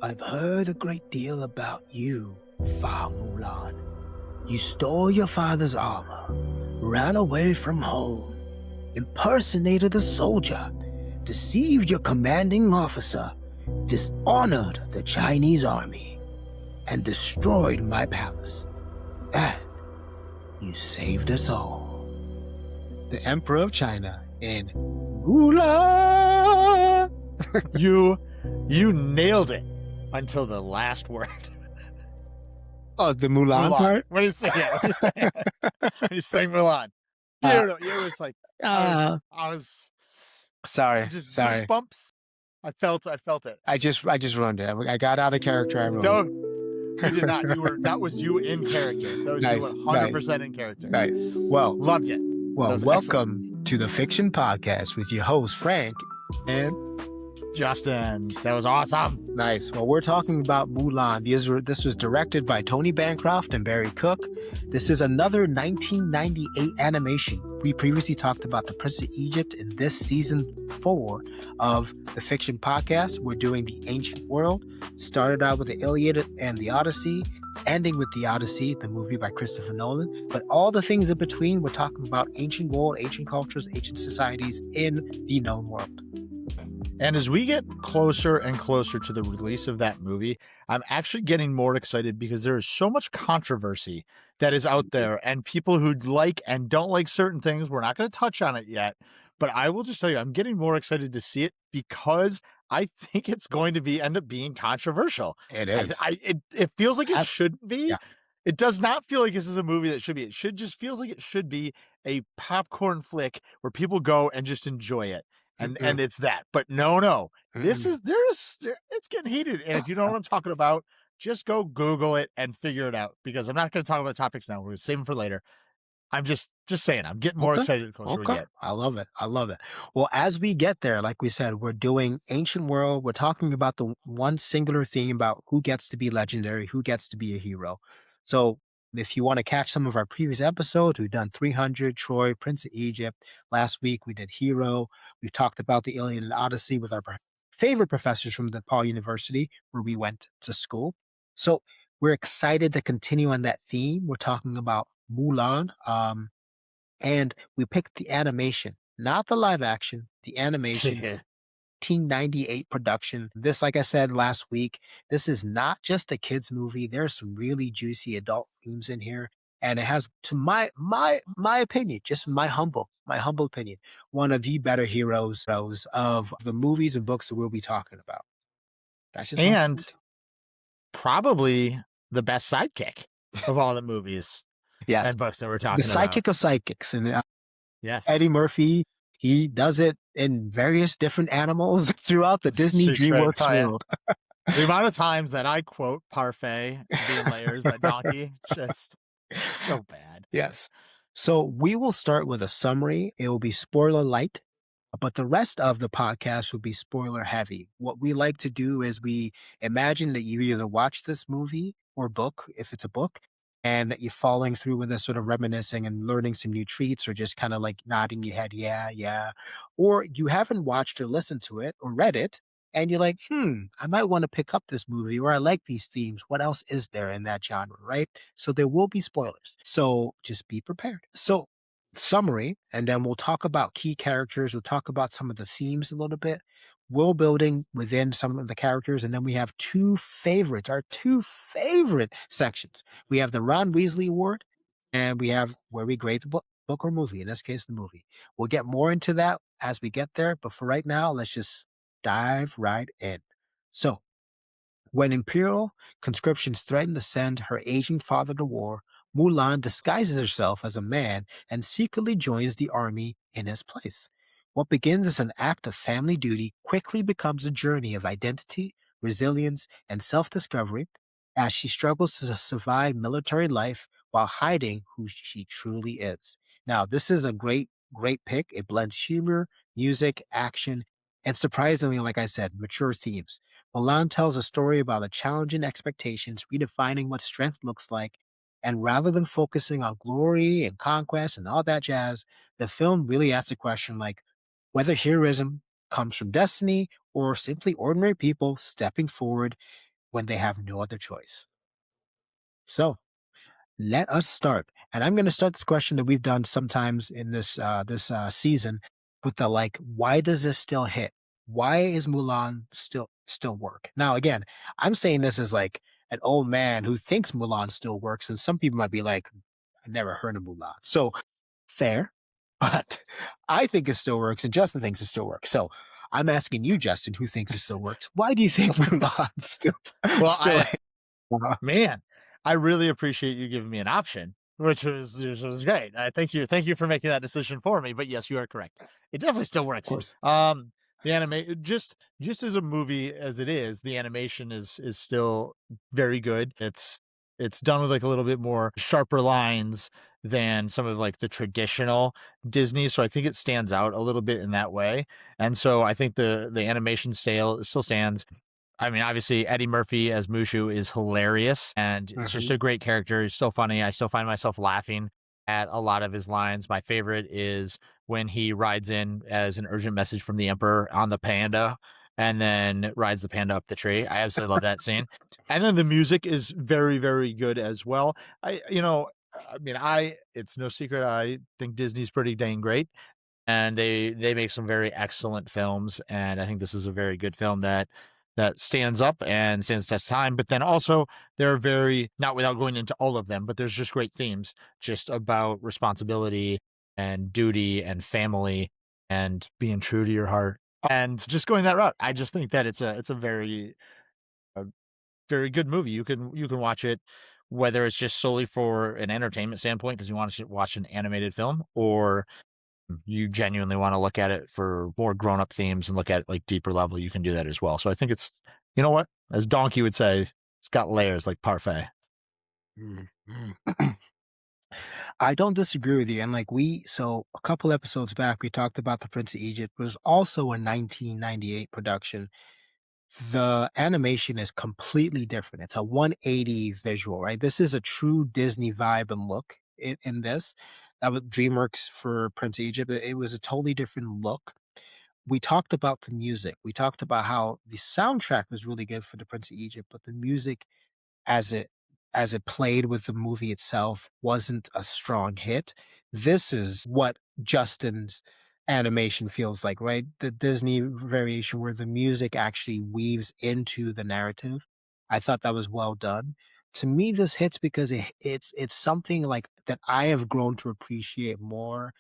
I've heard a great deal about you, Fa Mulan. You stole your father's armor, ran away from home, impersonated a soldier, deceived your commanding officer, dishonored the Chinese army, and destroyed my palace. And you saved us all. The Emperor of China in Mulan. You nailed it until the last word. Oh, the Mulan part? What did you say? Yeah, when you sang Mulan. It was like I was sorry. goosebumps. I felt it. I just ruined it. I got out of character. I ruined it. You did not. That was you in character. That was Nice, you 100% in character. Nice. Well, loved it. Well, welcome to the Fiction Podcast with your host, Frank and Justin. That was awesome. Nice. Well, we're talking about Mulan. This was directed by Tony Bancroft and Barry Cook. This is another 1998 animation. We previously talked about The Prince of Egypt in this season 4 of the Fiction Podcast. We're doing the ancient world. Started out with the Iliad and the Odyssey, ending with the Odyssey, the movie by Christopher Nolan. But all the things in between, we're talking about ancient world, ancient cultures, ancient societies in the known world. And as we get closer and closer to the release of that movie, I'm actually getting more excited because there is so much controversy that is out there and people who like and don't like certain things. We're not going to touch on it yet, but I will just tell you, I'm getting more excited to see it because I think it's going to end up being controversial. It is. It feels like it shouldn't be. Yeah. It does not feel like this is a movie that should be. It feels like it should be a popcorn flick where people go and just enjoy it. And it's that, but no, this is it's getting heated. And if you don't know what I'm talking about, just go Google it and figure it out, because I'm not going to talk about topics now. We're going to save them for later. I'm just saying, I'm getting more excited the closer we get. I love it. Well, as we get there, like we said, we're doing ancient world. We're talking about the one singular theme about who gets to be legendary, who gets to be a hero. So if you want to catch some of our previous episodes, we've done 300, Troy, Prince of Egypt. Last week, we did Hero. We talked about the Iliad and Odyssey with our favorite professors from DePaul University, where we went to school. So we're excited to continue on that theme. We're talking about Mulan. And we picked the animation, not the live action, the animation. 1998 production. This, like I said last week, this is not just a kids movie. There's some really juicy adult themes in here, and it has, to my opinion, just my humble opinion, one of the better heroes of the movies and books that we'll be talking about. That's just probably the best sidekick of all the movies and books that we're talking about. The sidekick of sidekicks, and yes, Eddie Murphy. He does it in various different animals throughout the Disney DreamWorks world. The amount of times that I quote Parfait being layers by Donkey, just so bad. Yes. So we will start with a summary. It will be spoiler light, but the rest of the podcast will be spoiler heavy. What we like to do is we imagine that you either watch this movie or book, if it's a book, and that you're following through with this, sort of reminiscing and learning some new treats, or just kind of like nodding your head, yeah. Or you haven't watched or listened to it or read it, and you're like, I might want to pick up this movie, or I like these themes. What else is there in that genre, right? So there will be spoilers. So just be prepared. So summary, and then we'll talk about key characters. We'll talk about some of the themes a little bit, world building within some of the characters. And then we have our two favorite sections. We have the Ron Weasley Award, and we have where we grade the book or movie, in this case, the movie. We'll get more into that as we get there. But for right now, let's just dive right in. So when Imperial conscriptions threaten to send her aging father to war, Mulan disguises herself as a man and secretly joins the army in his place. What begins as an act of family duty quickly becomes a journey of identity, resilience, and self-discovery as she struggles to survive military life while hiding who she truly is. Now, this is a great pick. It blends humor, music, action, and surprisingly, like I said, mature themes. Mulan tells a story about the challenging expectations, redefining what strength looks like, and rather than focusing on glory and conquest and all that jazz, the film really asks the question, like, whether heroism comes from destiny or simply ordinary people stepping forward when they have no other choice. So let us start. And I'm going to start this question that we've done sometimes in this season with the like, why does this still hit? Why is Mulan still work? Now, again, I'm saying this as like an old man who thinks Mulan still works, and some people might be like, I never heard of Mulan. So fair, but I think it still works, and Justin thinks it still works. So I'm asking you, Justin, who thinks it still works. Why do you think Mulan Well, still? man, I really appreciate you giving me an option, which was great. Thank you for making that decision for me. But yes, you are correct. It definitely still Of works. course. The anime just as a movie as it is, the animation is still very good. It's done with like a little bit more sharper lines than some of like the traditional Disney. So I think it stands out a little bit in that way. And so I think the animation style still stands. I mean, obviously, Eddie Murphy as Mushu is hilarious, and it's just Mhm. a great character. He's so funny. I still find myself laughing at a lot of his lines. My favorite is when he rides in as an urgent message from the Emperor on the panda and then rides the panda up the tree. I absolutely love that scene. And then the music is very, very good as well. It's no secret. I think Disney's pretty dang great, and they make some very excellent films, and I think this is a very good film that stands up and stands the test of time. But then also they're very, not without going into all of them, but there's just great themes just about responsibility and duty and family and being true to your heart and just going that route. I just think that it's a a very good movie. You can watch it whether it's just solely for an entertainment standpoint because you want to watch an animated film, or you genuinely want to look at it for more grown up themes and look at like deeper level, you can do that as well. So I think it's, you know what, as Donkey would say, it's got layers like parfait. Mhm. I don't disagree with you. And like so a couple episodes back, we talked about The Prince of Egypt. It was also a 1998 production. The animation is completely different. It's a 180 visual, right? This is a true Disney vibe and look in this. That was DreamWorks for Prince of Egypt. It was a totally different look. We talked about the music. We talked about how the soundtrack was really good for The Prince of Egypt, but the music as it played with the movie itself wasn't a strong hit. This is what Justin's animation feels like, right? The Disney variation where the music actually weaves into the narrative. I thought that was well done. To me, this hits because it's something like that I have grown to appreciate more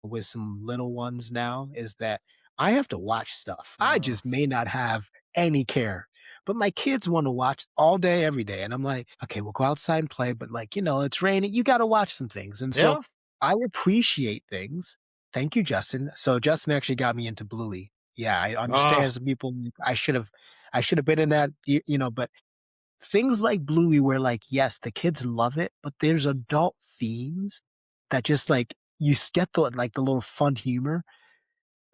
with some little ones now is that I have to watch stuff. I Uh, just may not have any care. But my kids want to watch all day, every day. And I'm like, okay, we'll go outside and play, but like, it's raining. You got to watch some things. And so yeah. I appreciate things. Thank you, Justin. So Justin actually got me into Bluey. Yeah, I Uh, understand some people. I should have been in that, but things like Bluey where like, yes, the kids love it, but there's adult themes that just like you get the little fun humor.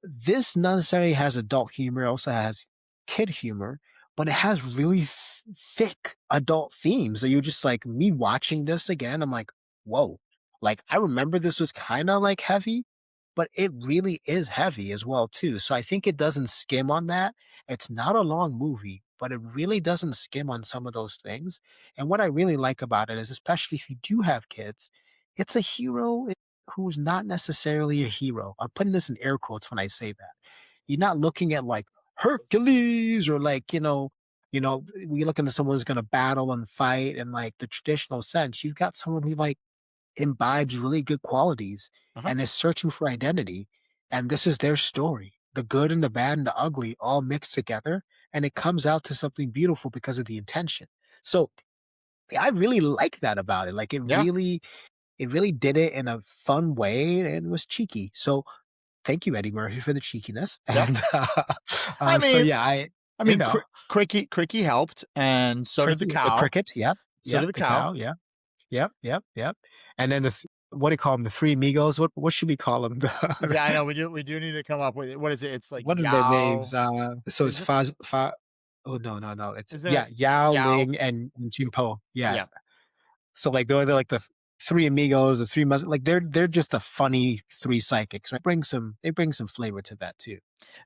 This not necessarily has adult humor, it also has kid humor, but it has really thick adult themes. So you're just like me watching this again. I'm like, whoa! Like I remember this was kind of like heavy, but it really is heavy as well too. So I think it doesn't skim on that. It's not a long movie, but it really doesn't skim on some of those things. And what I really like about it is, especially if you do have kids, it's a hero who's not necessarily a hero. I'm putting this in air quotes when I say that. You're not looking at like Hercules or like, we looking at someone who's going to battle and fight in like the traditional sense. You've got someone who like imbibes really good qualities uh-huh. and is searching for identity. And this is their story. The good and the bad and the ugly all mixed together. And it comes out to something beautiful because of the intention. So I really like that about it. Like Yeah. it really did it in a fun way and was cheeky. So thank you, Eddie Murphy, for the cheekiness. Yeah. And I so mean, yeah, I mean, Cricky helped, and so did the the cow. cricket, yep, So yep, did the the cow. cow, yep, yep, yep, yep. And then what do you call them? The three amigos. What should we call them? Yeah, I know. We do need to come up with, what is it? It's like What are their names? Yao. So it's Is it? Oh no, it's Isn't it Yao Yao? Ling and Jin Po. Yeah. Yeah. So like they're like three amigos, the three like they're just a funny three psychics, right? They bring some flavor to that too.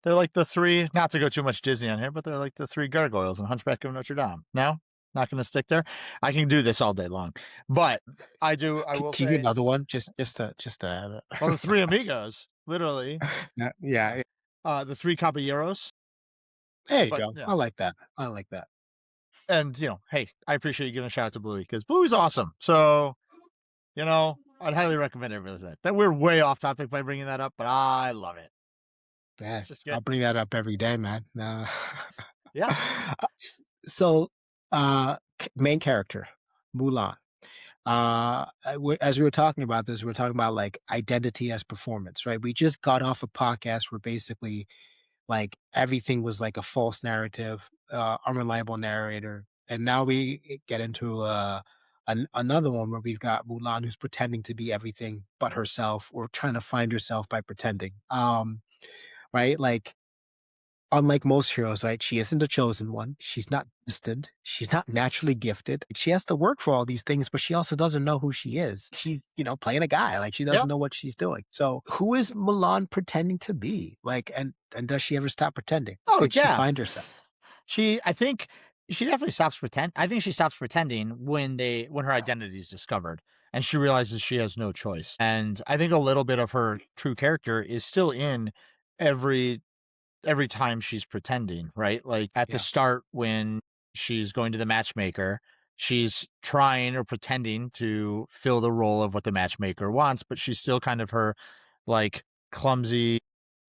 They're like the three, not to go too much Disney on here, but they're like the three gargoyles in Hunchback of Notre Dame. No, not going to stick there. I can do this all day long, but I will Can you do say, another one just to add well, the three it? amigos, literally, Yeah, yeah. the three caballeros. There you But go. yeah, I like that. I like that. and hey, I appreciate you giving a shout out to Bluey because Bluey's awesome. So I'd highly recommend everybody that. That we're way off topic by bringing that up, but I love it. Yeah, It's just I'll good. bring that up every day, man. Yeah. So, main character, Mulan. As we were talking about this, we were talking about like identity as performance, right? We just got off a podcast where basically like everything was like a false narrative, unreliable narrator, and now we get into another one where we've got Mulan who's pretending to be everything but herself, or trying to find herself by pretending. Right? Like unlike most heroes, right? She isn't a chosen one. She's not destined. She's not naturally gifted. She has to work for all these things, but she also doesn't know who she is. She's, playing a guy. Like she doesn't Yep. know what she's doing. So who is Milan pretending to be? Like, and does she ever stop pretending? Oh Did she yeah. find herself? I think she definitely stops pretend. I think she stops pretending when her identity is discovered and she realizes she has no choice. And I think a little bit of her true character is still in every time she's pretending, right? Like at the Yeah. start when she's going to the matchmaker, she's trying or pretending to fill the role of what the matchmaker wants, but she's still kind of her like clumsy,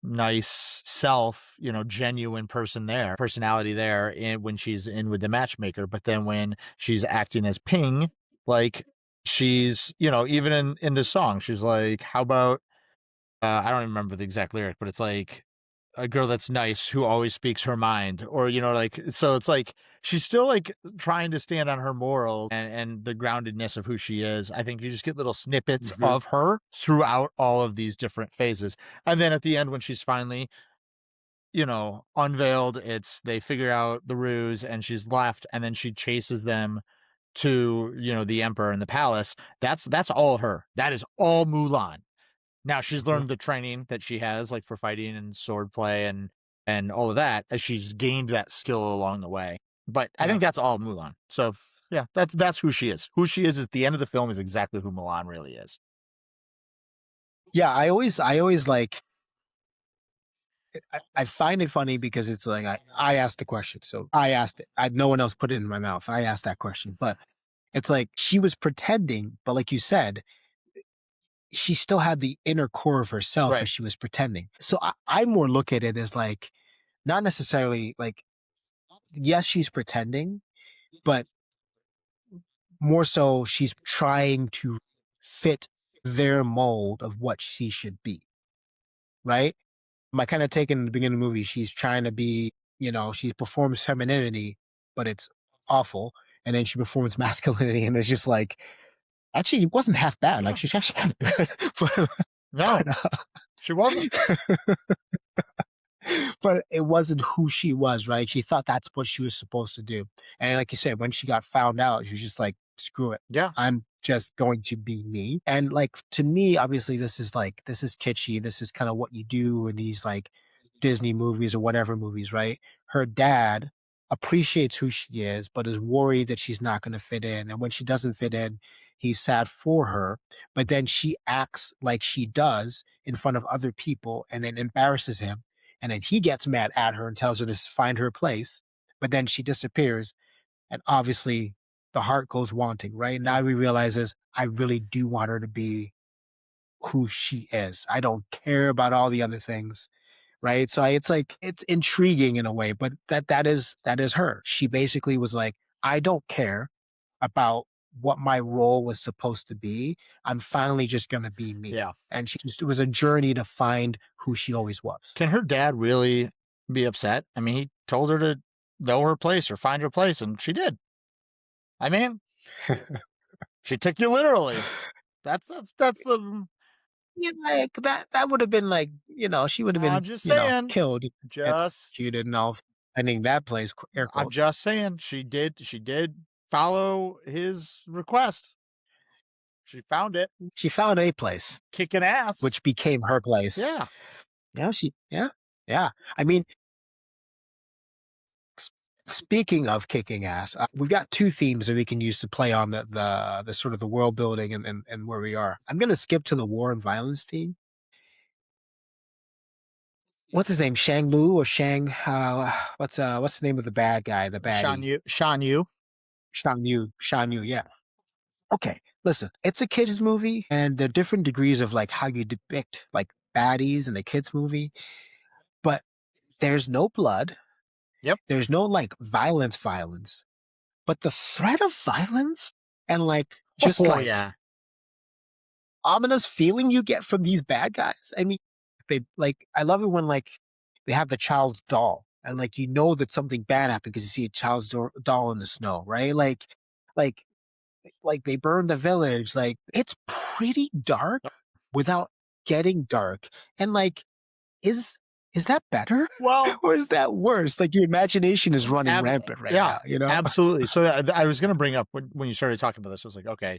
nice self, genuine personality there when she's in with the matchmaker. But then when she's acting as Ping, like she's, even in the song, she's like, how about I don't even remember the exact lyric, but it's like a girl that's nice who always speaks her mind, or like, so it's like she's still like trying to stand on her morals and the groundedness of who she is. I think you just get little snippets Hmm. of her throughout all of these different phases, and then at the end when she's finally unveiled, it's they figure out the ruse and she's left, and then she chases them to the emperor in the palace. That's all her. That is all Mulan. Now she's Hmm. learned the training that she has, like for fighting and swordplay and all of that, as she's gained that skill along the way. But I Yeah. think that's all Mulan. So yeah, that's who she is. Who she is at the end of the film is exactly who Mulan really is. Yeah. I always like, I find it funny because it's like, I asked the question. So I asked it. No one else put it in my mouth. I asked that question, but it's like she was pretending, but like you said, she still had the inner core of herself as Right. she was pretending. So I more look at it as like, not necessarily like, yes, she's pretending, but more so she's trying to fit their mold of what she should be. Right. My kind of take in the beginning of the movie, she's trying to be, she performs femininity, but it's awful. And then she performs masculinity, and it's just like, actually, it wasn't half bad. Like, Yeah. she's actually kind of good. but, No, she wasn't. but it wasn't who she was, right? She thought that's what she was supposed to do. And like you said, when she got found out, she was just like, screw it. Yeah. I'm just going to be me. And like, to me, obviously, this is kitschy. This is kind of what you do in these like Disney movies or whatever movies, right? Her dad appreciates who she is, but is worried that she's not going to fit in. And when she doesn't fit in, he's sad for her. But then she acts like she does in front of other people and then embarrasses him, and then he gets mad at her and tells her to find her place. But then she disappears. And obviously the heart goes wanting, right? Yeah. Now he realizes, I really do want her to be who she is. I don't care about all the other things. Right. So it's like, it's intriguing in a way, but that is her. She basically was like, I don't care about what my role was supposed to be. I'm finally just going to be me. Yeah. And it was a journey to find who she always was. Can her dad really be upset? I mean, he told her to know her place or find her place, and she did. I mean, she took you literally. That's the. Yeah, like that would have been like, she would have I'm been, just saying. killed. Just She didn't know. Finding that place, air I'm quotes. just saying she did follow his request. She found it, She found a place, kicking ass. which became her place. Yeah. Yeah. Yeah. I mean, s- speaking of kicking ass, we've got two themes that we can use to play on the sort of the world building and where we are. I'm going to skip to the war and violence theme. What's his name? Shang Lu or Shang? What's the name of the bad guy? The baddie? Shan Yu. Shang Yu. Shang Yu. Yeah. Okay. Listen, it's a kids movie, and there are different degrees of like how you depict like baddies in the kids movie, but there's no blood. Yep. There's no like violence, but the threat of violence and like just Oh like yeah. ominous feeling you get from these bad guys. I mean, they like I love it when like they have the child's doll and like you know that something bad happened because you see a child's doll in the snow, right? Like like they burned the village. Like it's pretty dark without getting dark. And like, is that better Well, or is that worse? Like your imagination is running rampant right yeah, now, you know? absolutely. So I was going to bring up when you started talking about this, I was like, okay,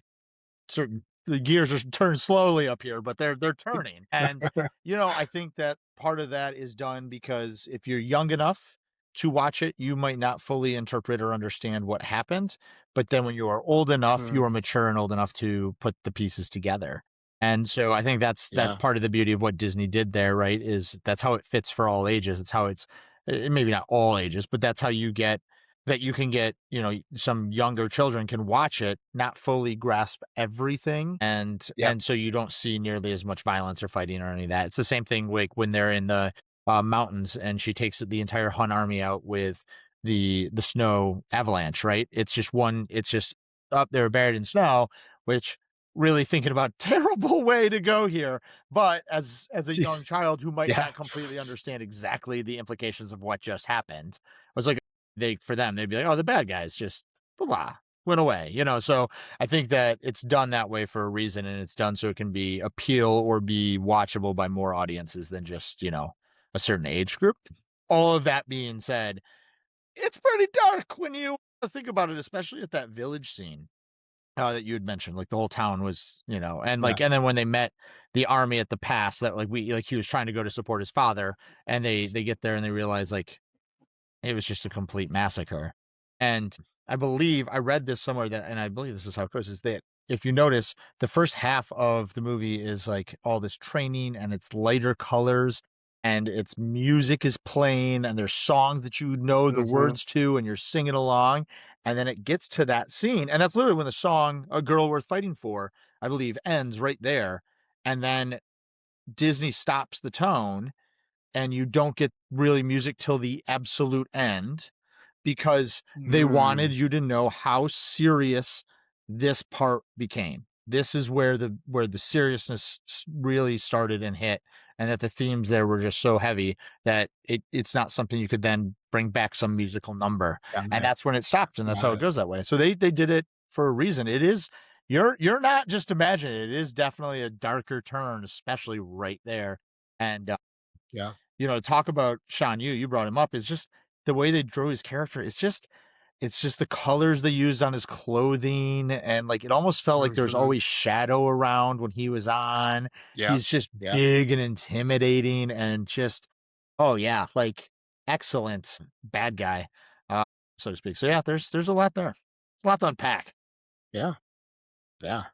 certain the gears are turning slowly up here, but they're turning. And I think that part of that is done because if you're young enough to watch it, you might not fully interpret or understand what happened. But then when you are old enough, you are mature and old enough to put the pieces together. And so I think that's Yeah. part of the beauty of what Disney did there, right? Is that's how it fits for all ages. It's how it's maybe not all ages, but that's how you get that you can get, some younger children can watch it, not fully grasp everything. And Yep. and so you don't see nearly as much violence or fighting or any of that. It's the same thing like when they're in the mountains and she takes the entire Hun army out with the snow avalanche, right? It's just up there buried in snow, which really thinking about terrible way to go here. But as a young Jeez. child who might Yeah. not completely understand exactly the implications of what just happened, I was like, for them, they'd be like, oh, the bad guys just blah, blah, went away, So I think that it's done that way for a reason, and it's done so it can be appeal or be watchable by more audiences than just, a certain age group. All of that being said, it's pretty dark when you think about it, especially at that village scene that you had mentioned. Like the whole town was, and Yeah. and then when they met the army at the pass that he was trying to go to support his father, and they get there and they realize like it was just a complete massacre. And I believe I read this somewhere that, and I believe this is how it goes, is that if you notice, the first half of the movie is like all this training and it's lighter colors and its music is playing and there's songs that you know the Hmm. words to and you're singing along. And then it gets to that scene. And that's literally when the song, A Girl Worth Fighting For, I believe, ends right there. And then Disney stops the tone and you don't get really music till the absolute end because they wanted Mm. you to know how serious this part became. This is where the seriousness really started and hit, and that the themes there were just so heavy that it's not something you could then bring back some musical number, Got and it. that's when it stopped, and that's how Got it it. goes that way. So they did it for a reason. It is you're not just imagining it. It is definitely a darker turn, especially right there, and Yeah. talk about Shan Yu, you brought him up, is just the way they drew his character. It's just the colors they used on his clothing, and like it almost felt like there's Hmm. always shadow around when he was on. Yeah. He's just Yeah. big and intimidating and just oh yeah, like excellent bad guy, uh, so to speak. So yeah, there's a lot there. There's a lot to unpack. Yeah. Yeah.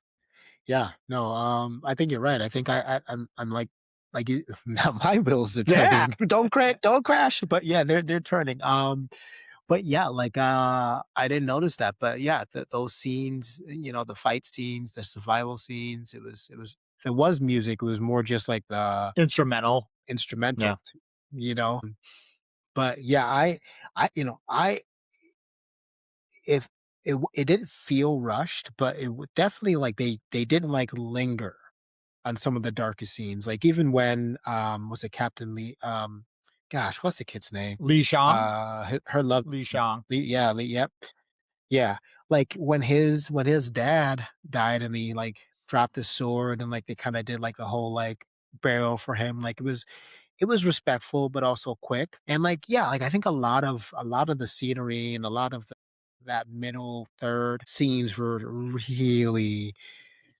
Yeah. No, I think you're right. I think I'm like you, now my wheels are Yeah. turning. Don't crash. But yeah, they're turning. But yeah, like I didn't notice that. But yeah, those scenes, the fight scenes, the survival scenes, if it was music, it was more just like the Instrumental. Yeah. instrumental, you know. But yeah, I I if it didn't feel rushed, but it would definitely like they didn't like linger on some of the darkest scenes. Like even when was it Captain Lee gosh, what's the kid's name? Li Shang. Her love Li Shang. Lee, yeah, Lee, yep. Yeah. Like when his dad died and he like dropped his sword and like they kind of did like the whole like burial for him. Like it was respectful but also quick. And like yeah, like I think a lot of the scenery and a lot of that middle third scenes were really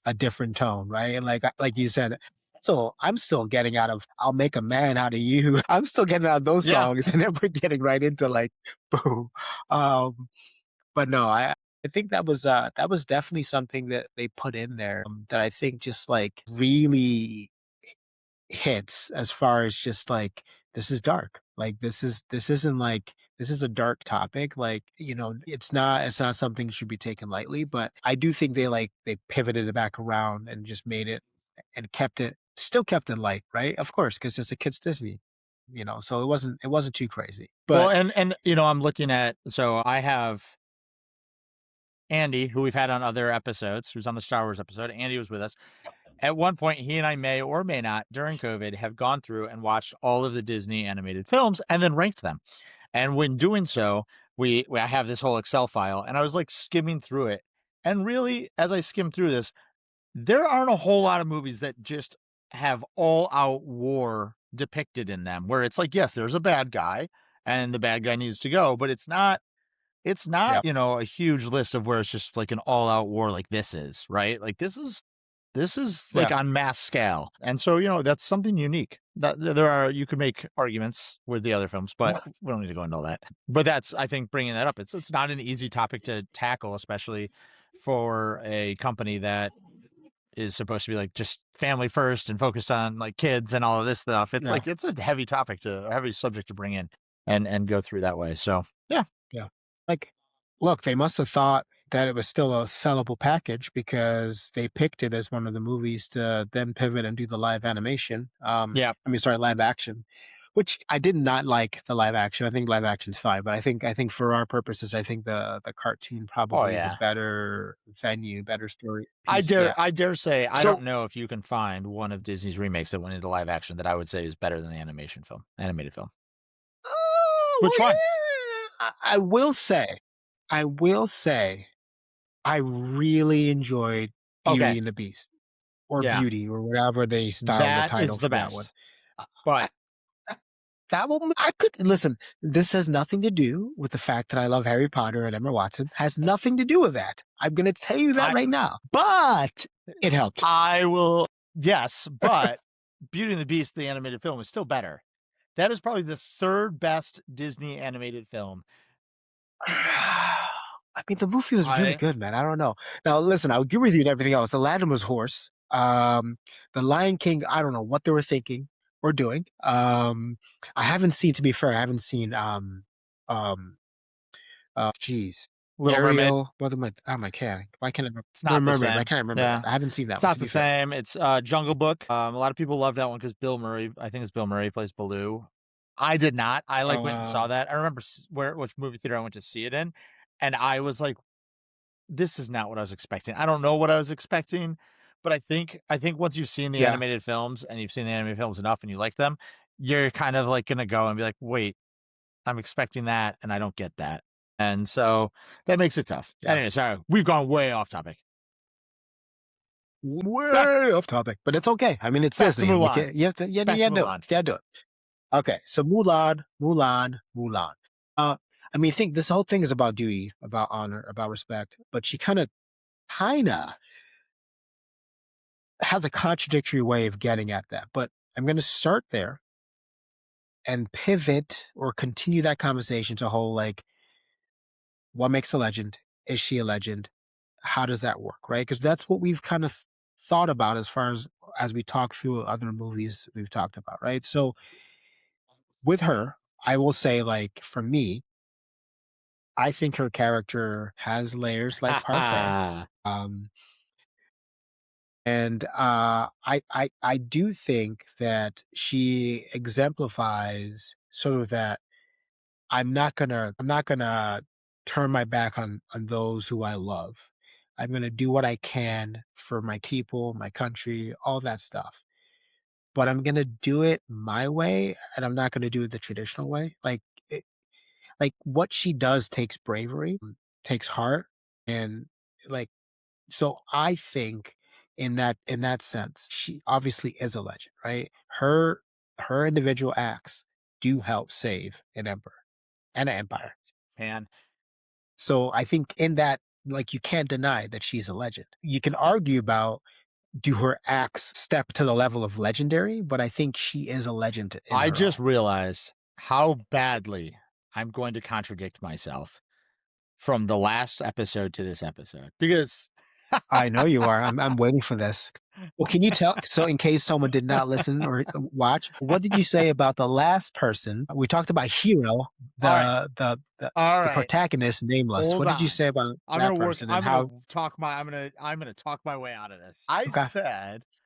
a different tone, right? And like you said, so I'm still getting out of "I'll make a man out of you." I'm still getting out of those Yeah. songs, and then we're getting right into like boom. But no, I think that was definitely something that they put in there that I think just like really hits as far as just like this is dark. Like this isn't like this is a dark topic. Like, you know, it's not something that should be taken lightly, but I do think they pivoted it back around and just made it and kept it still kept it light, right? Of course, because it's a kids Disney, you know, so it wasn't too crazy. Well, But and you know, I'm looking at, so I have Andy, who we've had on other episodes, who's on the Star Wars episode. Andy was with us. At one point, he and I may or may not, during COVID, have gone through and watched all of the Disney animated films and then ranked them. And when doing so, I have this whole Excel file, and I was like skimming through it. And really, as I skimmed through this, there aren't a whole lot of movies that just have all out war depicted in them, where it's like, yes, there's a bad guy and the bad guy needs to go, but it's not, yeah, you know, a huge list of where it's just like an all out war like this is, right? Like this is like yeah, on mass scale. And so, you know, that's something unique. That there are, you could make arguments with the other films, but we don't need to go into all that. But that's, I think, bringing that up. It's not an easy topic to tackle, especially for a company that is supposed to be like just family first and focused on like kids and all of this stuff. It's yeah, like it's a heavy topic to a heavy subject to bring in and go through that way. So yeah. yeah. Like, look, they must have thought that it was still a sellable package because they picked it as one of the movies to then pivot and do the live animation. Yeah. I mean, sorry, live action, which I did not like the live action. I think live action's fine, but I think for our purposes, I think the cartoon Oh probably is a yeah. better venue, better story piece. Yeah. I dare say I don't So, know if you can find one of Disney's remakes that went into live action that I would say is better than the animated film. Which one? I will say, I really enjoyed Okay. Beauty and the Beast. Or Yeah. Beauty or whatever they styled the That title is the for that one. best. But That one, I could listen. This has nothing to do with the fact that I love Harry Potter and Emma Watson. Has nothing to do with that. I'm going to tell you that I right now. But it helped. I will, yes, but Beauty and the Beast, the animated film, is still better. That is probably the third best Disney animated film. I mean, the movie was really I good, man. I don't know. Now, listen, I agree with you and everything else. Aladdin was horse. The Lion King, I don't know what they were thinking or doing. I haven't seen, to be fair, I haven't seen, um, geez, Little Mermaid. Ariel. What am I? Oh my can't. Why can't I It's remember? not the Mermaid. Why same. can't I remember that? Yeah. I haven't seen that It's one. To not be the fair. same. It's Jungle Book. A lot of people love that one because Bill Murray, I think it's Bill Murray plays Baloo. I did not. I like went and saw that. I remember which movie theater I went to see it in, and I was like, "This is not what I was expecting." I don't know what I was expecting, but I think once you've seen the Yeah, animated films and you've seen the animated films enough and you like them, you're kind of like gonna go and be like, "Wait, I'm expecting that, and I don't get that," and so that makes it tough. yeah. Anyway, sorry, we've gone way off topic. Back Way off topic, but it's okay. I mean, it's back to Disney, and Mulan. you have to, Back you to do it. Mulan. You do it. Okay, so Mulan. I mean, I think this whole thing is about duty, about honor, about respect, but she kind of has a contradictory way of getting at that. But I'm going to start there and pivot or continue that conversation to whole like, what makes a legend? Is she a legend? How does that work, right? Because that's what we've kind of thought about as we talk through other movies we've talked about, right? So with her, I will say, like, for me, I think her character has layers like Ha parfait. ha. Um, and I do think that she exemplifies sort of that I'm not gonna turn my back on those who I love. I'm gonna do what I can for my people, my country, all that stuff. But I'm gonna do it my way, and I'm not gonna do it the traditional way. Like what she does takes bravery, takes heart, and like so I think in that sense, she obviously is a legend, right? Her individual acts do help save an emperor and an empire. Man, So I think in that like you can't deny that she's a legend. You can argue about do her acts step to the level of legendary, but I think she is a legend in I her own. just realized how badly I'm going to contradict myself from the last episode to this episode because I know you are. I'm waiting for this. Well, can you tell? So, in case someone did not listen or watch, what did you say about the last person? We talked about Hero, all right, all the right, protagonist, nameless. hold What did you on. say about I'm that gonna work. person and I'm gonna how? talk my. I'm gonna talk my way out of this. Okay, I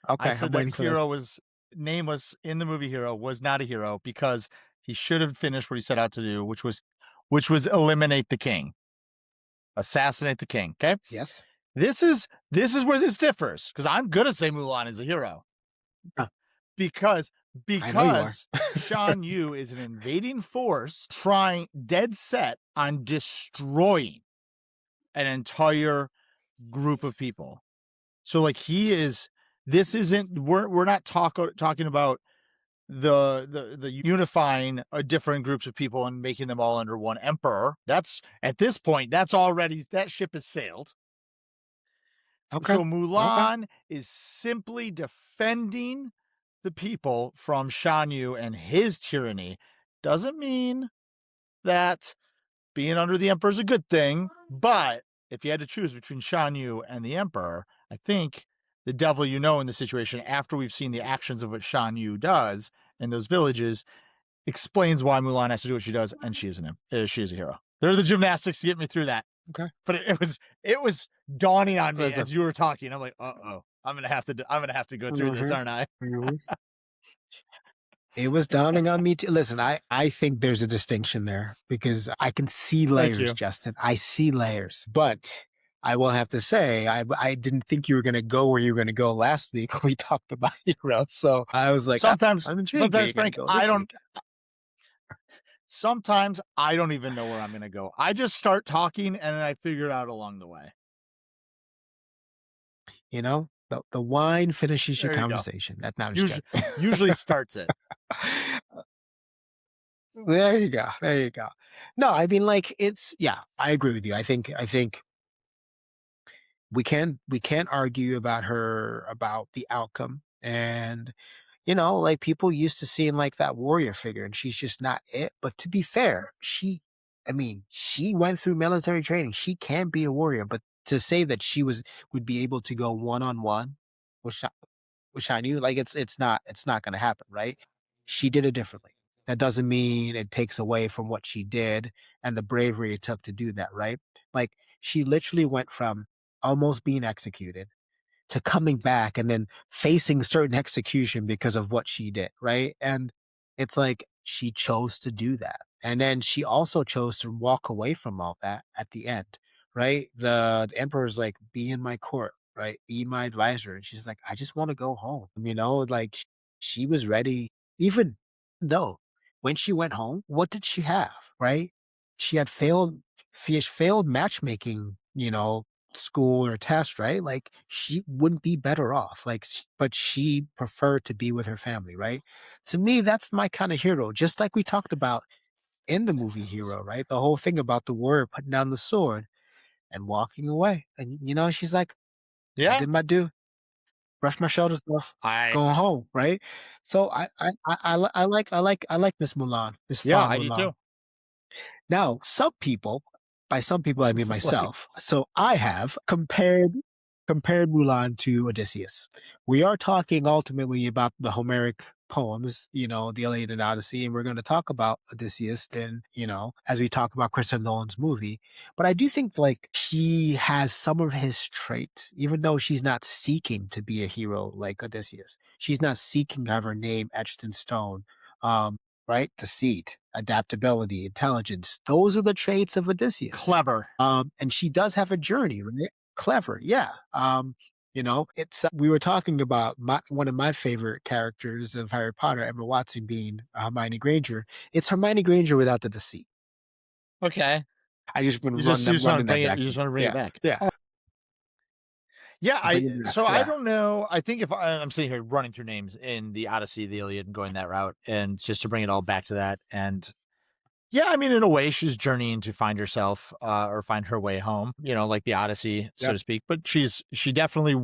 okay, I'm said that waiting for this. Hero was nameless in the movie. Hero was not a hero because he should have finished what he set out to do, which was eliminate the king, assassinate the king. Okay, Yes, this is where this differs because I'm gonna say Mulan is a hero uh, because I know you are. Shan Yu is an invading force trying dead set on destroying an entire group of people. So like he is this isn't we're not talking about the unifying different groups of people and making them all under one emperor. That's at this point that's already that ship has sailed. Okay, So okay. Mulan is simply defending the people from Shan Yu and his tyranny. Doesn't mean that being under the emperor is a good thing, but if you had to choose between Shan Yu and the emperor, I think the devil you know in the situation after we've seen the actions of what Shan Yu does in those villages explains why Mulan has to do what she does, and she is a hero. They're the gymnastics to get me through that. Okay. But it was dawning on me Listen. as you were talking. I'm like, I'm gonna have to go through this, Mhm, aren't I? mhm. It was dawning on me too. Listen, I think there's a distinction there because I can see Thank layers, you. Justin. I see layers, but I will have to say I didn't think you were going to go where you were going to go last week when we talked about heroes. So I was like, I'm intrigued where Sometimes, you're going to Frank, go this week. sometimes I don't even know where I'm gonna go. I just start talking and then I figure it out along the way. You know, the wine finishes your There you go. conversation. That's not just Usually, joking. usually starts it. There you go. There you go. No, I mean, like it's yeah. I agree with you. I think we can argue about her about the outcome and you know like people used to seeing like that warrior figure and she's just not it, but to be fair I mean she went through military training, she can be a warrior, but to say that she would be able to go one-on-one with which I knew like it's not going to happen, right? She did it differently. That doesn't mean it takes away from what she did and the bravery it took to do that, right? Like she literally went from almost being executed to coming back and then facing certain execution because of what she did, right? And it's like she chose to do that. And then she also chose to walk away from all that at the end, right? The emperor's like, be in my court, right? Be my advisor. And she's like, I just want to go home. You know, like she was ready, even though when she went home, what did she have, right? She had failed, she had failed matchmaking, you know, school or test, right? Like she wouldn't be better off. Like, but she preferred to be with her family, right? To me, that's my kind of hero. Just like we talked about in the movie Hero, right? The whole thing about the warrior putting down the sword and walking away, and you know, she's like, I Yeah, did my due, brush my shoulders off, I go home, right? So I like Miss Mulan, Miss yeah, Fa I do Mulan. too. Now, some people, by some people I mean This is like myself, so I have compared Mulan to Odysseus. We are talking ultimately about the Homeric poems, you know, the Iliad and Odyssey, and we're going to talk about Odysseus then, you know, as we talk about Christopher Nolan's movie. But I do think like she has some of his traits, even though she's not seeking to be a hero like Odysseus. She's not seeking to have her name etched in stone. Right? Deceit, adaptability, intelligence. Those are the traits of Odysseus. clever. And she does have a journey, right? Clever, yeah. You know, it's we were talking about one of my favorite characters of Harry Potter, Emma Watson, being Hermione Granger. It's Hermione Granger without the deceit. Okay, I just been you just want to running that bring it. back You to just you. want to bring it Yeah, back. yeah. Yeah, Bring it back. so I Yeah. don't know. I think if I'm sitting here running through names in the Odyssey, the Iliad, and going that route, and just to bring it all back to that, and Yeah, I mean, in a way, she's journeying to find herself or find her way home. Like the Odyssey, so Yep. to speak. But she definitely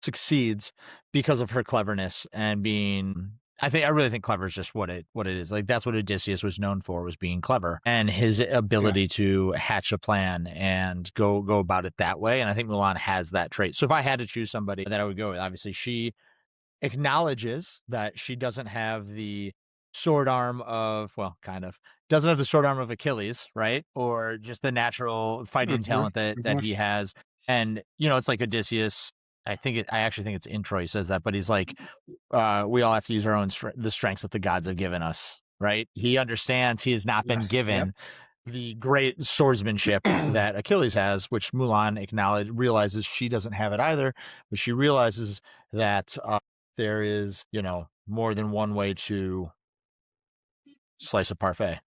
succeeds because of her cleverness and being. I really think clever is just what it is. Like that's what Odysseus was known for, was being clever and his Yeah. ability to hatch a plan and go about it that way. And I think Mulan has that trait. So if I had to choose somebody that I would go with, obviously she acknowledges that she doesn't have the sword arm of, well, kind of doesn't have the sword arm of Achilles, right? Or just the natural fighting Mhm, talent that mhm. he has. And it's like Odysseus. I actually think it's in Troy says that, but he's like, we all have to use our own the strengths that the gods have given us, right? He understands he has not been Yes. Yep. given the great swordsmanship that Achilles has, which Mulan realizes she doesn't have it either, but she realizes that there is, more than one way to slice a parfait.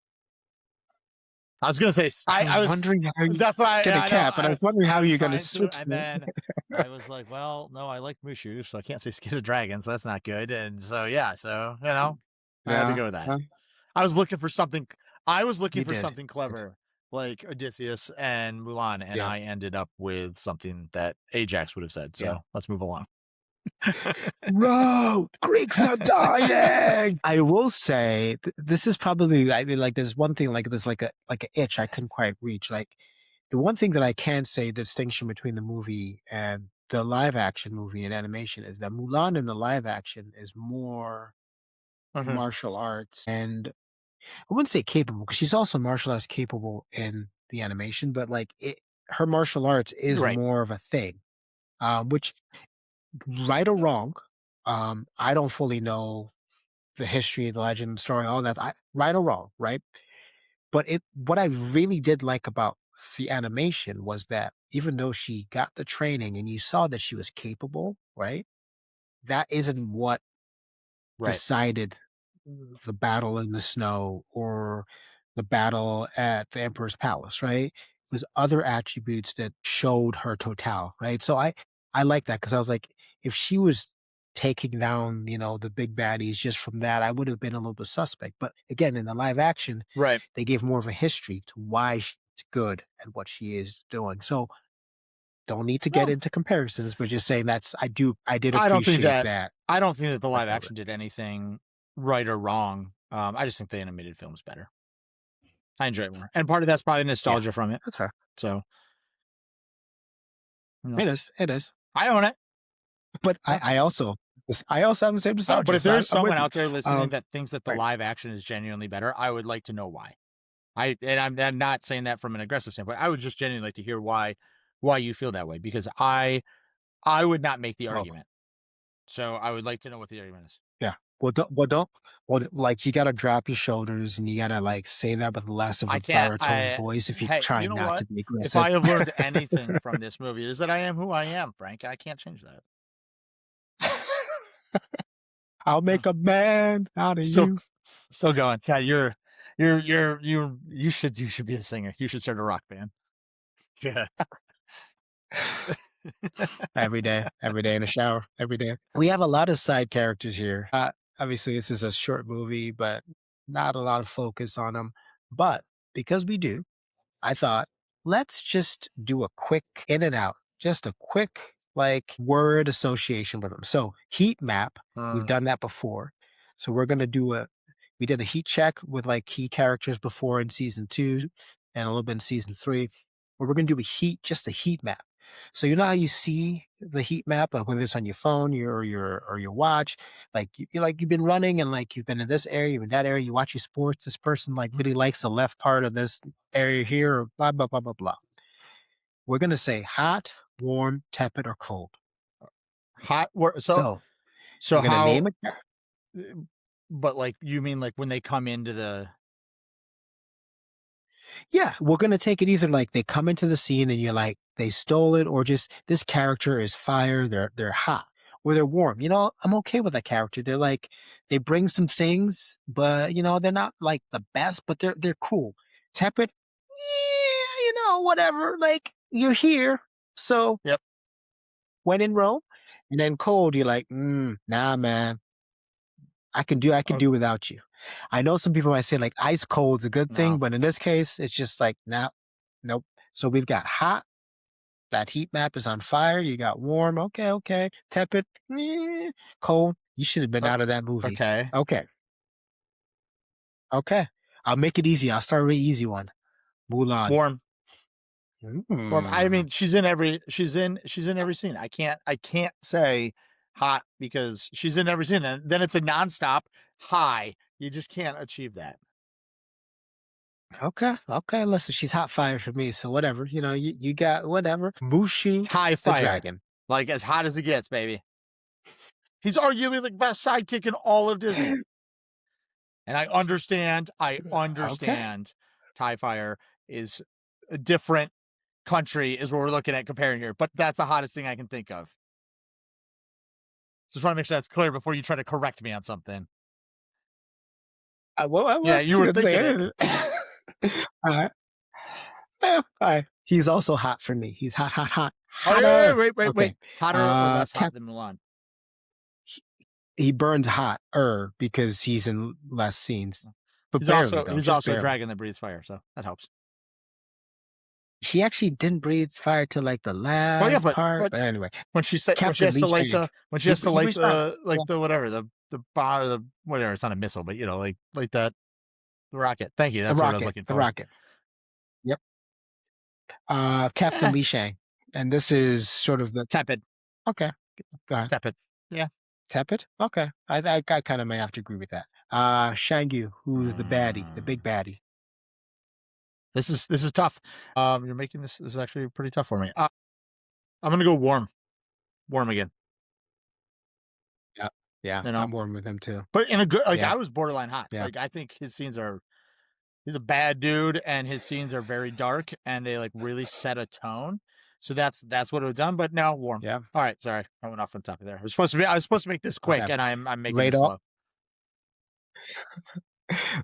I was gonna say, I was wondering how you that's why skin a I know, cat, but I was wondering I how was you're gonna trying to, switch and that. then I was like, well, no, I like Mushu, so I can't say skin a dragon, so that's not good. And so, yeah, so, I had to Yeah, go with that. yeah, I was looking for something, you did. clever, like Odysseus and Mulan, and Yeah. I ended up with something that Ajax would have said. Yeah. So let's move along. Bro, Greeks are dying. I will say this is probably, I mean, like there's one thing, like there's like a itch I couldn't quite reach. Like the one thing that I can say distinction between the movie and the live action movie and animation is that Mulan in the live action is more Mhm. martial arts, and I wouldn't say capable because she's also martial arts capable in the animation, but her martial arts is Right. more of a thing, which right or wrong, I don't fully know the history, the legend, the story, all that. Right or wrong, right? But what I really did like about the animation was that even though she got the training and you saw that she was capable, right? That isn't what Right. decided the battle in the snow or the battle at the Emperor's Palace, right? It was other attributes that showed her total, right? So I like that because I was like, if she was taking down, the big baddies just from that, I would have been a little bit suspect. But again, in the live action, Right. they gave more of a history to why she's good at what she is doing. So don't need to get Well, into comparisons, but just saying I did I don't think appreciate that that the live aspect of it. action did anything right or wrong. I just think the animated film is better. I enjoy it more, and part of that's probably Yeah, nostalgia from it. that's her. So, It is. It is. I own it. But Yeah. I also have the same But nostalgia, if so there's I'm with someone you. out there listening Um, that thinks that the right. live action is genuinely better, I would like to know why. I'm not saying that from an aggressive standpoint. I would just genuinely like to hear why you feel that way, because I would not make the Well, argument. So I would like to know what the argument is. yeah. Like, you gotta drop your shoulders and you gotta, like, say that with less of I a can't. baritone voice if you Hey, try you know not what? to be If aggressive. I have learned anything from this movie, it is that I am who I am, Frank. I can't change that. I'll Uh, make a man out of Still, you. still going. God, you should be a singer. You should start a rock band. Yeah. Every day in the shower, every day. We have a lot of side characters here. Obviously, this is a short movie, but not a lot of focus on them. But because we do, I thought, let's just do a quick in and out, just a quick like word association with them. So heat map, we've done that before. So we're gonna we did a heat check with like key characters before in season 2 and a little bit in season 3. But we're gonna do just a heat map. So you know how you see the heat map, like whether it's on your phone, your watch, like you've been running and like you've been in this area, you've been in that area, you watch your sports, this person like really likes the left part of this area here, or blah blah blah blah blah. We're gonna say hot, warm, tepid, or cold. Hot. So So we're gonna how? name it. But like, you mean like when they come into the? Yeah, we're gonna take it either like they come into the scene and you're like they stole it, or just this character is fire. They're hot or they're warm. I'm okay with that character. They're like they bring some things, but they're not like the best, but they're cool. Tepid, yeah, whatever. Like you're here, so Yep. when in Rome, and then cold, you're like, nah, man, I can do Oh, without you. I know some people might say like ice cold's a good thing, No. but in this case, it's just like, nah, nope. So we've got hot. That heat map is on fire. You got warm. Okay, okay. Tepid. Cold. You should have been out of that movie. Okay. Okay. Okay. I'll make it easy. I'll start with an easy one. Mulan. Warm. Warm. I Mm. mean, she's in every scene. I can't say hot because she's in every scene. And then it's a nonstop high. You just can't achieve that. Okay. Okay. Listen, she's hot fire for me. So whatever. You know, you got whatever. Mushu High the fire. dragon. Like as hot as it gets, baby. He's arguably the best sidekick in all of Disney. And I understand. Okay. TIE Fire is a different country is what we're looking at comparing here, but that's the hottest thing I can think of. Just want to make sure that's clear before you try to correct me on something. Yeah, you were thinking it. All right. All right. He's also hot for me. He's hot, hot, hot. Oh, Hotter. wait. Hotter or less hot than Mulan? He burns hotter because he's in less scenes. But He's barely, also though. he's Just also a barely. dragon that breathes fire, so that helps. He actually didn't breathe fire till like the last part. But anyway, when she has to light the whatever the whatever, it's not a missile, but you know, like that the rocket. Thank you. That's what I was looking for. The rocket. Yep. Captain Li Shang, and this is sort of the tepid. Okay, go ahead. Tepid. Yeah. Tepid. Okay, I kind of may have to agree with that. Shang Yu, who's the baddie, the big baddie. This is tough. You're making this is actually pretty tough for me. I'm gonna go warm again. Yeah, you know? I'm warm with him too. But in a good, like I was borderline hot. Yeah. Like I think his scenes are. He's a bad dude, and his scenes are very dark, and they like really set a tone. So that's what it was done. But now warm. Yeah. All right. Sorry, I went off on top of there. I was supposed to make this quick, and I'm making it slow.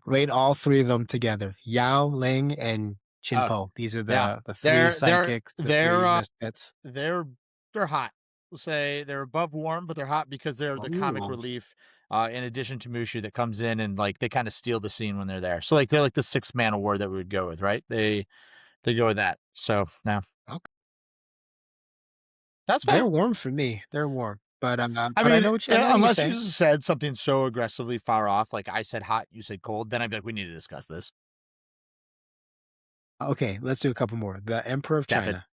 Rate all three of them together: Yao, Ling, and Chin Po. These are the three sidekicks. They're misfits. They're hot. We'll say they're above warm, but they're hot because they're the comic relief. In addition to Mushu that comes in and like they kind of steal the scene when they're there. So like they're like the 6-man award that we would go with, right? They go with that. So now, that's fine. They're warm for me. They're warm, but I mean, I know what unless you said something so aggressively far off, like I said hot, you said cold, then I'd be like, we need to discuss this. Okay, let's do a couple more. The Emperor of China.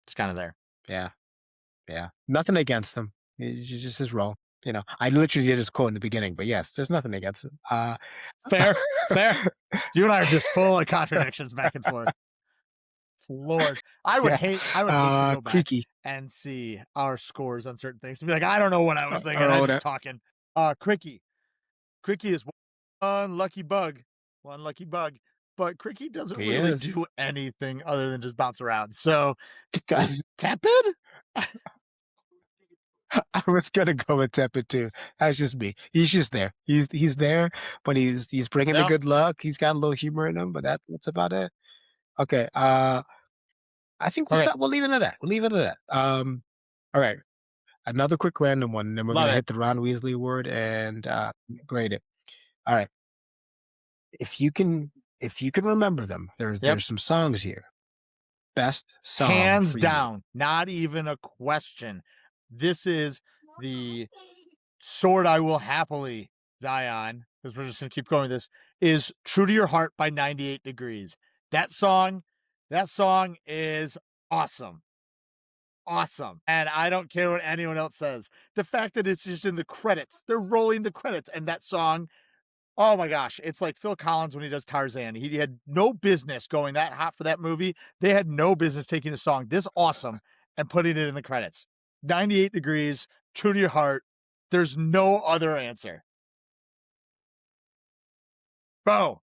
It's kind of there. Yeah. Nothing against him. It's just his role. You know, I literally did his quote in the beginning, but yes, there's nothing against it. Fair. You and I are just full of contradictions back and forth. Lord, I would hate to go back and see our scores on certain things. To be like, I don't know what I was thinking. I was just talking. Cricky is one lucky bug, but Cricky doesn't really do anything other than just bounce around. So, tepid. I was gonna go with tepid too. That's just me. He's just there. He's there, but he's bringing the good luck. He's got a little humor in him, but that's about it. Okay. I think we'll stop. We'll leave it at that. All right. Another quick random one, and then we're gonna hit the Ron Weasley Award and grade it. All right. If you can remember them, there's some songs here. Best song, hands down, not even a question. This is the sword I will happily die on, because we're just going to keep going with this, is True to Your Heart by 98 Degrees. That song is awesome. Awesome. And I don't care what anyone else says. The fact that it's just in the credits, they're rolling the credits, and that song, oh my gosh, it's like Phil Collins when he does Tarzan. He had no business going that hot for that movie. They had no business taking a song this awesome and putting it in the credits. 98 Degrees, True to Your Heart. There's no other answer. Bro,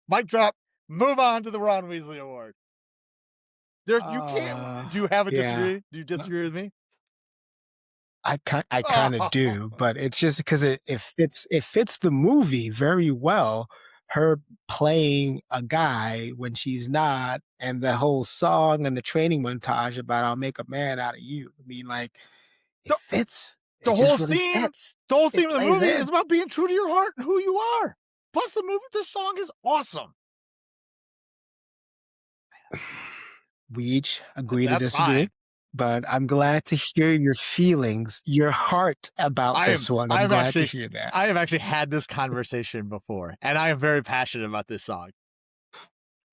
mic drop. Move on to the Ron Weasley Award. You can't. Do you have a disagree? Do you disagree with me? I kind of do, but it's just because it fits the movie very well. Her playing a guy when she's not, and the whole song and the training montage about "I'll make a man out of you." I mean, like it fits. The it whole just really theme, fits. the whole It theme of the plays movie in. is about being true to your heart and who you are. Plus, the song is awesome. We each agree to That's disagree, fine. but I'm glad to hear your feelings, your heart about this one. I'm glad to hear that. I have actually had this conversation before, and I am very passionate about this song.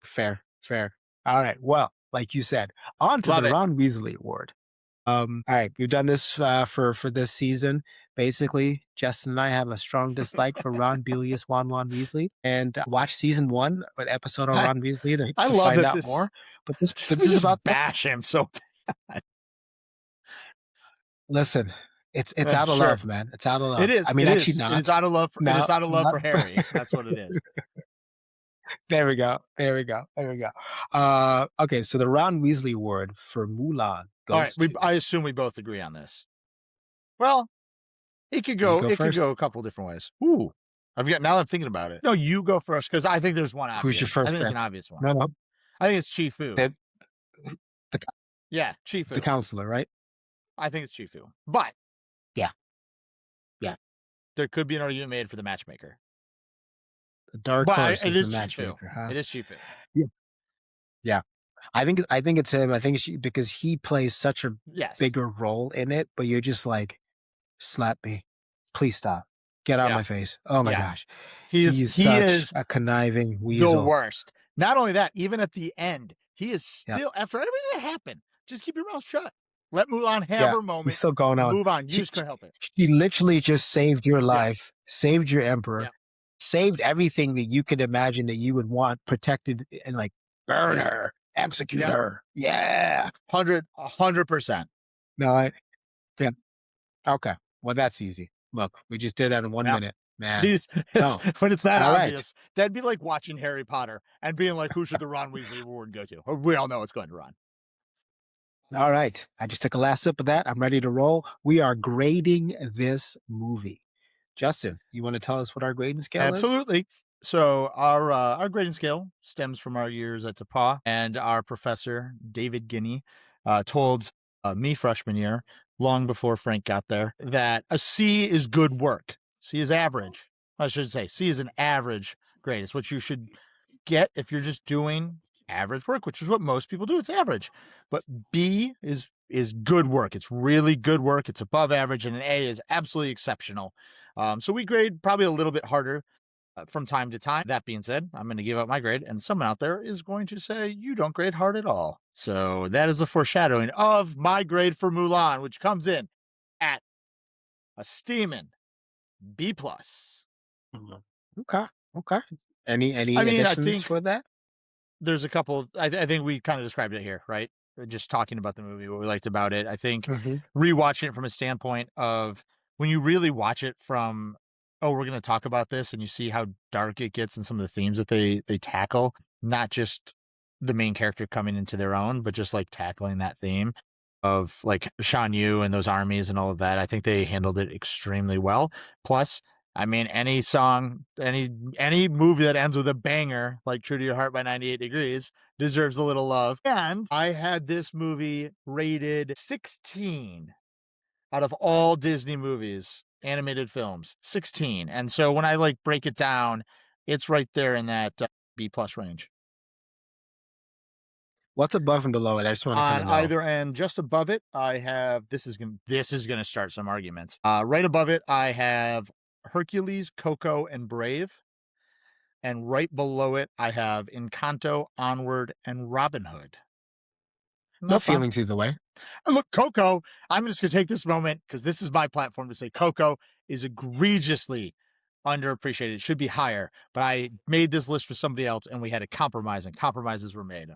Fair, fair. All right. Well, like you said, on to Love the it. Ron Weasley Award. All right, we've done this for this season. Basically, Justin and I have a strong dislike for Ron Bilius Wan Weasley, and watch season 1 or the episode on I, Ron Weasley I to love find that out more. But we this is just about bash him so bad. listen. It's out of Sure. love, man. It's out of It love. I is. mean, It actually, is. It is not. out of love. It is No, out of love not. for Harry. That's what it is. There we go. There we go. There we go. Okay, so the Ron Weasley Award for Mulan All right. goes to. I assume we both agree on this. Well, it could You go. go It could first. go a couple different ways. Ooh, now I'm thinking about it. No, you go first because I think there's one obvious. Who's your first I think there's an pick? obvious one. No, no. I think it's Chifu. The, Yeah, Chifu. the counselor, right? I think it's Chifu. But Yeah. Yeah. there could be an argument made for the matchmaker. The dark But horse it is the is Chifu. matchmaker, huh? It is Chifu. Yeah. Yeah. I think it's him. I think it's because he plays such a Yes. bigger role in it, but you're just like, slap me. Please stop. Get out of Yeah. my face. Oh my Yeah. gosh. He such is a conniving weasel. the worst. Not only that, even at the end, he is Yeah. still, after everything that happened, just keep your mouth shut. Let Mulan have Yeah. her He's moment. still going on. Move on. You just couldn't help it. She literally just saved your life, saved your emperor, Yeah. saved everything that you could imagine that you would want protected, and like burn her, execute Yeah. her. Yeah. 100%. No, yeah. Okay. Well, that's easy. Look, we just did that in 1 Yeah. minute, man. See, So, when it's that all right. obvious, that'd be like watching Harry Potter and being like, who should the Ron Weasley Award go to? We all know it's going to Ron. All right. I just took a last sip of that. I'm ready to roll. We are grading this movie. Justin, you want to tell us what our grading scale is? Absolutely. So our grading scale stems from our years at DePauw, and our professor, David Guinea, told me freshman year, long before Frank got there, that a C is good work. C is average. I should say C is an average grade. It's what you should get if you're just doing average work, which is what most people do. It's average. But B is good work. It's really good work. It's above average, and an A is absolutely exceptional. So we grade probably a little bit harder from time to time. That being said, I'm going to give out my grade, and someone out there is going to say, you don't grade hard at all. So that is the foreshadowing of my grade for Mulan, which comes in at a steaming B+. Okay. Okay. Any additions for that? There's a couple. I think we kind of described it here, right? Just talking about the movie, what we liked about it. I think rewatching it from a standpoint of when you really watch it from, oh, we're going to talk about this, and you see how dark it gets and some of the themes that they tackle, not just the main character coming into their own, but just like tackling that theme of like Shan Yu and those armies and all of that. I think they handled it extremely well. Plus, I mean, any song, any movie that ends with a banger like True to Your Heart by 98 Degrees deserves a little love. And I had this movie rated 16 out of all Disney movies, animated films, 16. And so when I like break it down, it's right there in that B+ range. What's above and below it? I just want to kind of know. On either end, just above it, I have, this is gonna start some arguments. Right above it, I have Hercules, Coco, and Brave. And right below it, I have Encanto, Onward, and Robin Hood. No feelings either way. And look, Coco, I'm just going to take this moment because this is my platform to say Coco is egregiously underappreciated. It should be higher, but I made this list for somebody else and we had a compromise, and compromises were made.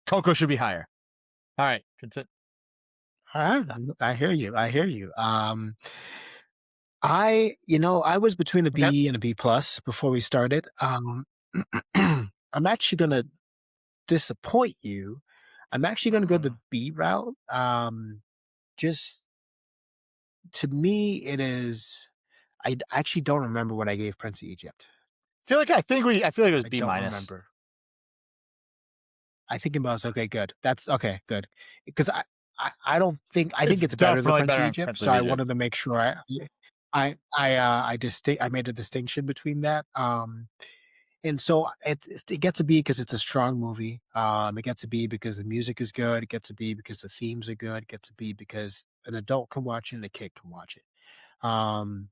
Coco should be higher. All right. All right. I hear you. I hear you. I was between a B and a B+ before we started. I'm actually going to disappoint you. I'm actually going to go the B route. Just to me, it is. I actually don't remember what I gave Prince of Egypt. I feel like it was B-. I don't remember. I think it was okay. Good. That's okay. Good. Because I don't think I think It's it's better than definitely Prince of better than Egypt. Prince So of I Egypt. wanted to make sure I made a distinction between that. And so it gets a B because it's a strong movie. It gets a B because the music is good. It gets a B because the themes are good. It gets a B because an adult can watch it and a kid can watch it. Um,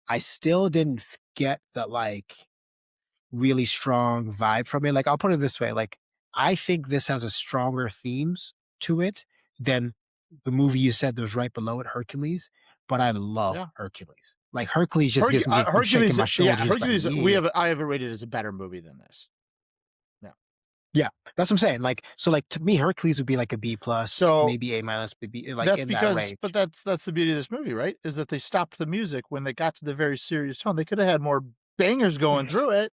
I still didn't get the like really strong vibe from it. Like I'll put it this way, like I think this has a stronger themes to it than the movie you said that was right below it, Hercules. But I love Yeah. Hercules. Like Hercules just gives me I'm shaking Hercules, my yeah, shoulders like, Hercules. yeah. I have it rated as a better movie than this. Yeah. Yeah. That's what I'm saying. Like so like to me, Hercules would be like a B plus, So maybe A minus, B like that's in that because, but range. that's the beauty of this movie, right? Is that they stopped the music when they got to the very serious tone. They could have had more bangers going through it.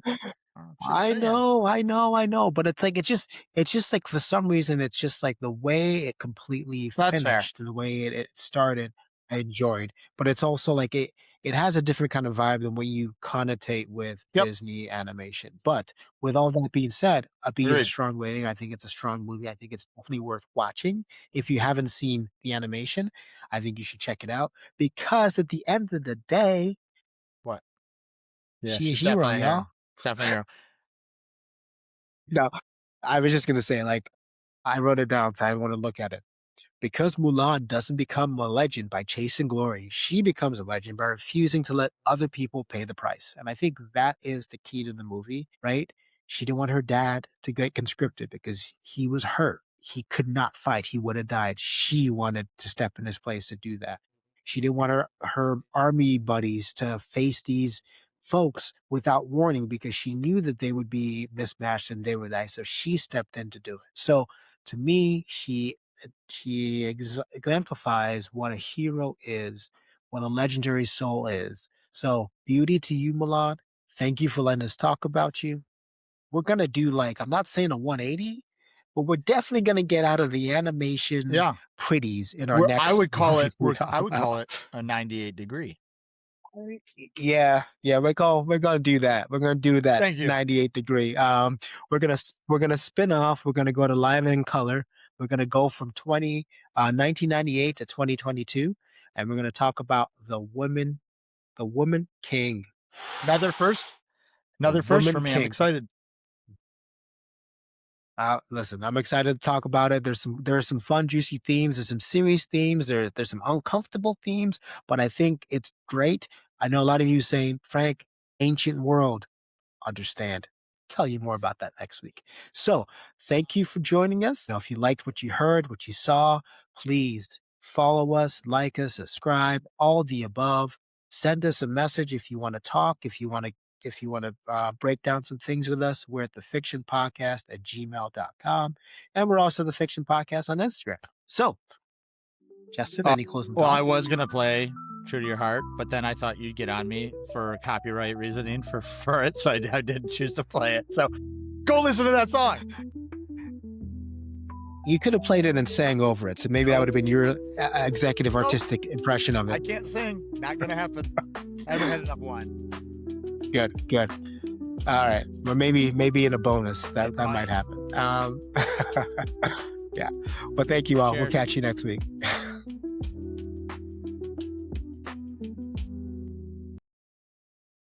I'm just saying. I know, but it's just like for some reason, it's just like the way it completely That's fair. finished and the way it started, I enjoyed. But it's also like it has a different kind of vibe than what you connotate with Yep. Disney animation. But with all that being said, a B is a Agreed. strong rating. I think it's a strong movie. I think it's definitely worth watching. If you haven't seen the animation, I think you should check it out because at the end of the day, What? Yeah, she a she's hero, definitely a y'all. hero. Definitely a hero. No, I was just gonna say like I wrote it down so I want to look at it. Because Mulan doesn't become a legend by chasing glory, she becomes a legend by refusing to let other people pay the price. And I think that is the key to the movie, right? She didn't want her dad to get conscripted because he was hurt. He could not fight. He would have died. She wanted to step in his place to do that. She didn't want her army buddies to face these folks without warning because she knew that they would be mismatched and they would die. So she stepped in to do it. So to me, she exemplifies what a hero is, what a legendary soul is. So, beauty to you, Milan. Thank you for letting us talk about you. We're gonna do like I'm not saying a 180, but we're definitely gonna get out of the animation Yeah. pretties in our next movie we talk I would about. call it a 98-degree. Yeah, we're gonna do that. We're gonna do that Thank you. 98 degree. We're gonna spin off. We're gonna go to live and in color. We're gonna go from 1998 to 2022, and we're gonna talk about the woman king, Another first. the Another first for woman me. I'm king. excited. Listen, I'm excited to talk about it. There are some fun, juicy themes. There's some serious themes. There's some uncomfortable themes, but I think it's great. I know a lot of you saying, Frank, ancient world. Understand. Tell you more about that next week. So thank you for joining us. Now, if you liked what you heard, what you saw, please follow us, like us, subscribe, all the above. Send us a message if you want to talk, if you want to break down some things with us. We're at the fiction podcast at gmail.com. And we're also the fiction podcast on Instagram. So, Justin, any closing Well, I thoughts? was gonna play True to Your Heart, but then I thought you'd get on me for copyright reasoning for it, so I didn't choose to play it. So go listen to that song. You could have played it and sang over it. So maybe that would have been your executive artistic impression of I it. can't sing. Not gonna happen. I haven't had enough wine. Good. All right. Well, maybe in a bonus that might happen. Yeah. But thank you all. Cheers. We'll catch you next week.